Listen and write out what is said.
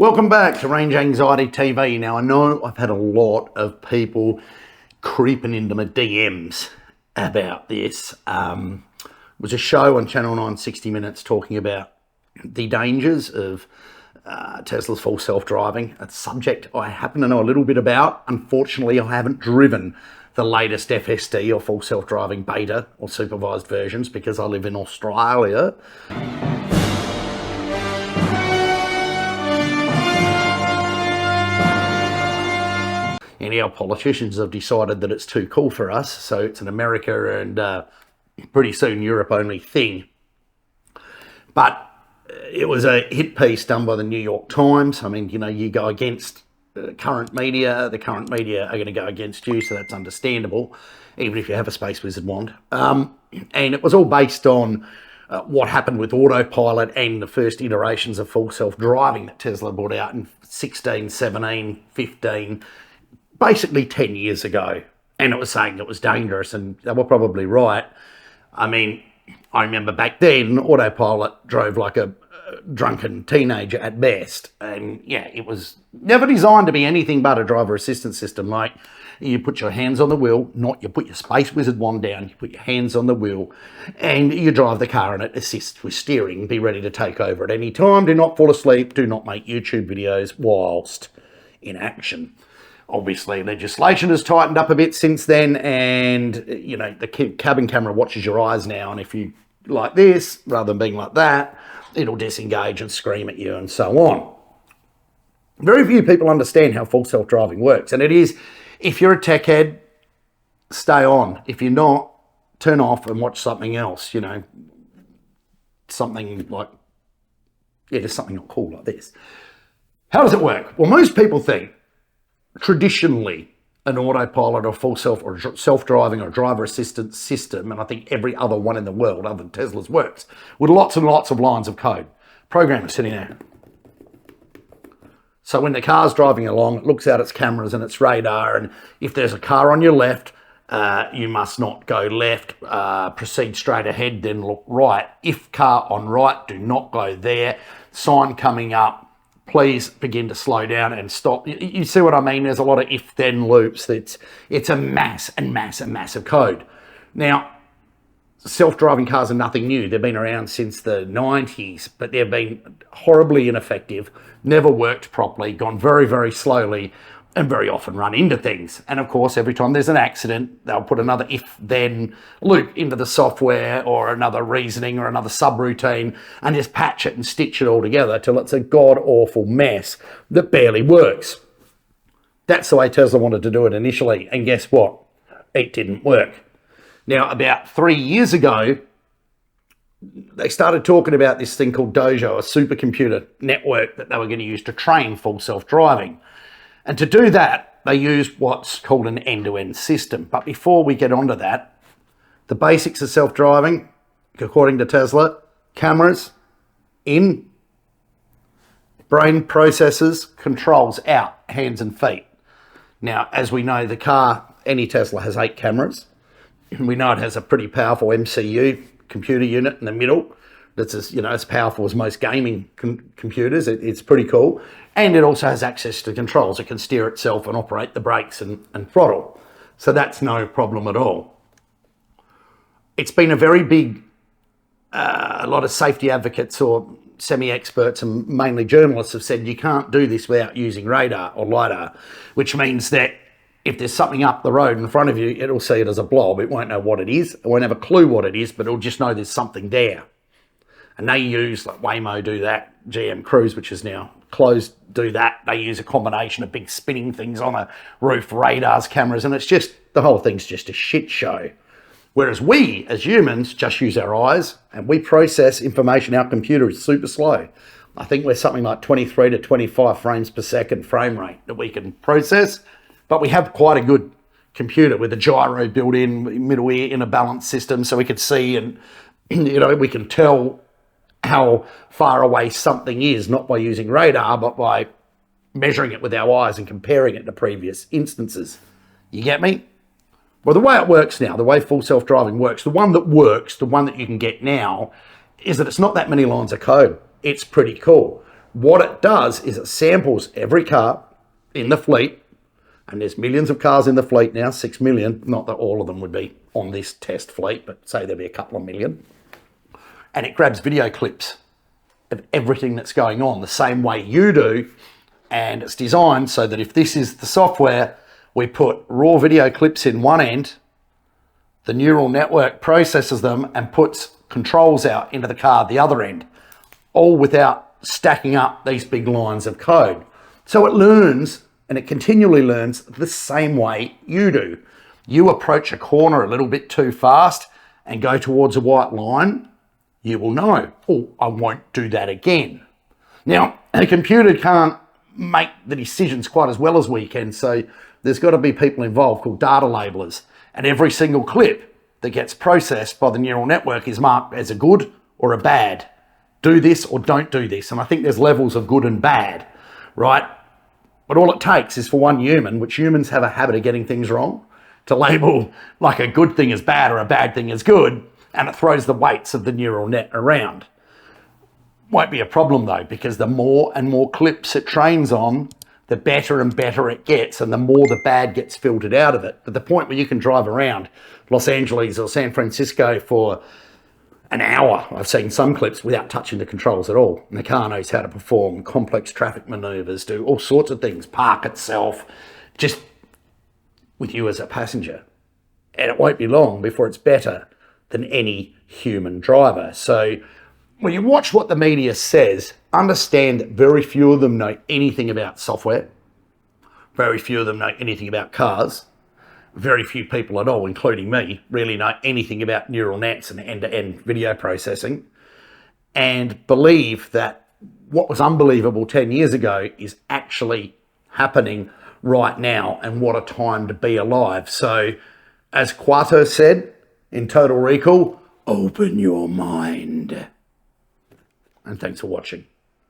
Welcome back to Range Anxiety TV. Now, I know I've had a lot of people creeping into my DMs about this. It was a show on Channel 9, 60 Minutes, talking about the dangers of Tesla's full self-driving, a subject I happen to know a little bit about. Unfortunately, I haven't driven the latest FSD or full self-driving beta or supervised versions because I live in Australia. And our politicians have decided that it's too cool for us, so it's an America and pretty soon Europe only thing. But it was a hit piece done by the New York Times. I mean, you know, you go against current media, the current media are going to go against you, so that's understandable, even if you have a Space Wizard wand. And it was all based on what happened with Autopilot and the first iterations of full self-driving that Tesla brought out in 16, 17, 15, basically 10 years ago. And it was saying it was dangerous, and they were probably right. I mean, I remember back then, Autopilot drove like a drunken teenager at best. And yeah, it was never designed to be anything but a driver assistance system. Like, you put your hands on the wheel, you put your Space Wizard wand down, you put your hands on the wheel, and you drive the car and it assists with steering. Be ready to take over at any time. Do not fall asleep. Do not make YouTube videos whilst in action. Obviously, legislation has tightened up a bit since then, and, you know, the cabin camera watches your eyes now, and if you like this, rather than being like that, it'll disengage and scream at you and so on. Very few people understand how full self-driving works, and it is, if you're a tech head, stay on. If you're not, turn off and watch something else, you know, something like, yeah, just something not cool like this. How does it work? Well, most people think, traditionally, an Autopilot or full self-driving or driver assistance system, and I think every other one in the world other than Tesla's works, with lots and lots of lines of code. Programmer sitting there. So when the car's driving along, it looks out its cameras and its radar, and if there's a car on your left, you must not go left, proceed straight ahead, then look right. If car on right, do not go there. Sign coming up. Please begin to slow down and stop. You see what I mean? There's a lot of if-then loops. It's a mass of code. Now, self-driving cars are nothing new. They've been around since the 90s, but they've been horribly ineffective, never worked properly, gone very, very slowly, and very often run into things. And of course, every time there's an accident, they'll put another if-then loop into the software or another reasoning or another subroutine and just patch it and stitch it all together till it's a god-awful mess that barely works. That's the way Tesla wanted to do it initially, and guess what? It didn't work. Now, about 3 years ago, they started talking about this thing called Dojo, a supercomputer network that they were going to use to train full self-driving. And to do that, they used what's called an end-to-end system. But before we get onto that, the basics of self-driving, according to Tesla, cameras in, brain processes, controls out, hands and feet. Now, as we know, the car, any Tesla, has 8 cameras. We know it has a pretty powerful MCU, computer unit, in the middle. That's as, you know, as powerful as most gaming computers. It's pretty cool. And it also has access to controls. It can steer itself and operate the brakes and throttle. So that's no problem at all. It's been a very big, a lot of safety advocates or semi-experts and mainly journalists have said you can't do this without using radar or LiDAR, which means that if there's something up the road in front of you, it'll see it as a blob. It won't know what it is. It won't have a clue what it is, but it'll just know there's something there. And they use, like Waymo do that, GM Cruise, which is now closed, do that. They use a combination of big spinning things on the roof, radars, cameras, and it's just, the whole thing's just a shit show. Whereas we, as humans, just use our eyes and we process information. Our computer is super slow. I think we're something like 23 to 25 frames per second frame rate that we can process, but we have quite a good computer with a gyro built in, middle ear in a balance system, so we can see and, you know, we can tell how far away something is, not by using radar, but by measuring it with our eyes and comparing it to previous instances. You get me? Well, the way it works now, the way full self-driving works, the one that you can get now, is that it's not that many lines of code. It's pretty cool. What it does is it samples every car in the fleet, and there's millions of cars in the fleet now, 6 million, not that all of them would be on this test fleet, but say there'll be a couple of million. And it grabs video clips of everything that's going on the same way you do. And it's designed so that if this is the software, we put raw video clips in one end, the neural network processes them and puts controls out into the car at the other end, all without stacking up these big lines of code. So it learns, and it continually learns the same way you do. You approach a corner a little bit too fast and go towards a white line, you will know, oh, I won't do that again. Now, a computer can't make the decisions quite as well as we can, so there's got to be people involved called data labelers, and every single clip that gets processed by the neural network is marked as a good or a bad. Do this or don't do this. And I think there's levels of good and bad, right? But all it takes is for one human, which humans have a habit of getting things wrong, to label like a good thing as bad or a bad thing as good, and it throws the weights of the neural net around. Won't be a problem though, because the more and more clips it trains on, the better and better it gets, and the more the bad gets filtered out of it. At the point where you can drive around Los Angeles or San Francisco for an hour, I've seen some clips, without touching the controls at all. And the car knows how to perform complex traffic maneuvers, do all sorts of things, park itself, just with you as a passenger. And it won't be long before it's better than any human driver. So when you watch what the media says, understand that very few of them know anything about software. Very few of them know anything about cars. Very few people at all, including me, really know anything about neural nets and end-to-end video processing, and believe that what was unbelievable 10 years ago is actually happening right now, and what a time to be alive. So, as Quato said in Total Recall, open your mind. And thanks for watching.